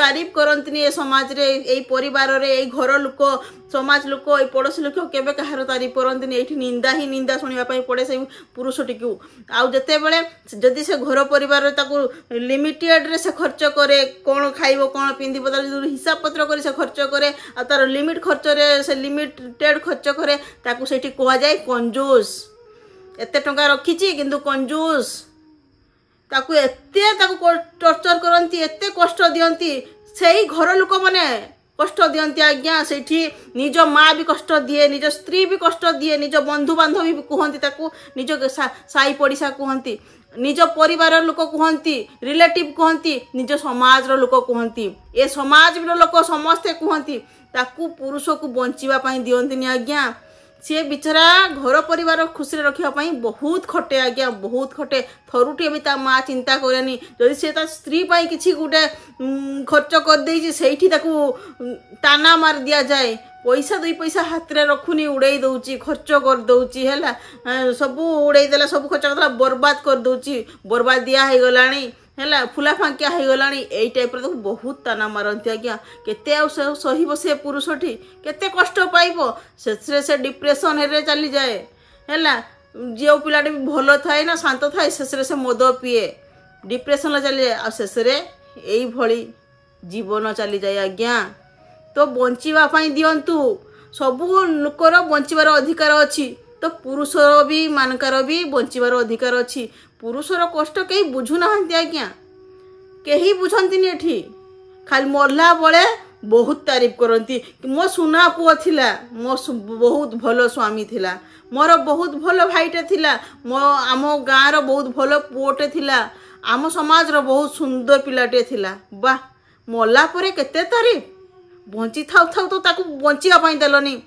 तारीफ करंतनी ए समाज रे ए परिवार रे ए घर लोक समाज लोक ए पड़ोसी लोक केबे कहार तारीफ करंतनी एठी निंदा ही निंदा सुनिबा पई पड़े से पुरुष टिकू आउ जते बेले जदी से घर परिवार ताकू लिमिटेड रे से खर्च करे कोन खाइबो कोन पिंदिबो तार हिसाब पत्र करी से खर्च करे आ तार लिमिट खर्च रे से लिमिटेड खर्च करे ताकू सेठी कोहा जाय कंजूस एते टंका रखीची किंतु कंजूस ताकू एते ताकू टॉर्चर करंती एते कष्ट दियंती सेही घर लोक माने कष्ट दियंती आज्ञा सेठी निज माँ भी कष्ट दिए निज स्त्री भी कष्ट दिए निज बंधु बांधव भी कहती ताकू निज साई पड़िशा कहती निज परिवार लोक कहती रिलेटिव कहती निज समाज लोक कहती ए समाज लोक समस्ते कहती ताकू पुरुष को बंचिबा पई दियंती आज्ञा सी बिचारा घर परिवार खुशी रखा बहुत खटे आज्ञा बहुत खटे थरुटे भी ता माँ चिंता करेनी जदि से ता स्त्री पाई किछि गुटे खर्च कर देछि सेठी ताकू ताना मार दिया जाए पैसा दुई पैसा हाथ रे रखुनी उड़ाई दउची खर्च कर दउची हैला सब उड़ाई देला सब खर्च करला बर्बाद कर दउची बर्बाद दिया हे गलानी हैला फुला फांकिया हो गलानी एई टाइप रे बहुत ताना मारंती आज्ञा केते आ सहिबो से पुरुषटी केते कष्ट पाइबो से डिप्रेशन हेरे चली जाए हैला जो पिलाटी भलो थाए ना शांत थाए शेषरे से मद पिए डिप्रेशन चली जाए आ शेषरे एई भली जीवन चली जाए आज्ञा तो बंचिबा पई दियंतु सबु लोकर बंचिबार अधिकार अछि तो पुरुष भी मानकार भी बंचिबार अधिकार अछि पुरुषर कष्ट कहीं बुझु नाहंती आज्ञा कहीं बुझंती एठी खाली मरला बळे बहुत तारीफ करती मो सुना पुओ थिला मो बहुत भलो स्वामी थिला मोर बहुत भलो भाईटे थिला मो आम गाँव बहुत भलो पुओटे थिला आम समाज रो बहुत सुंदर पिलाटे थिला वाह मरला परे केते तारीफ बंची थाउ थाउ तो ताकू बंचिया पई देलनी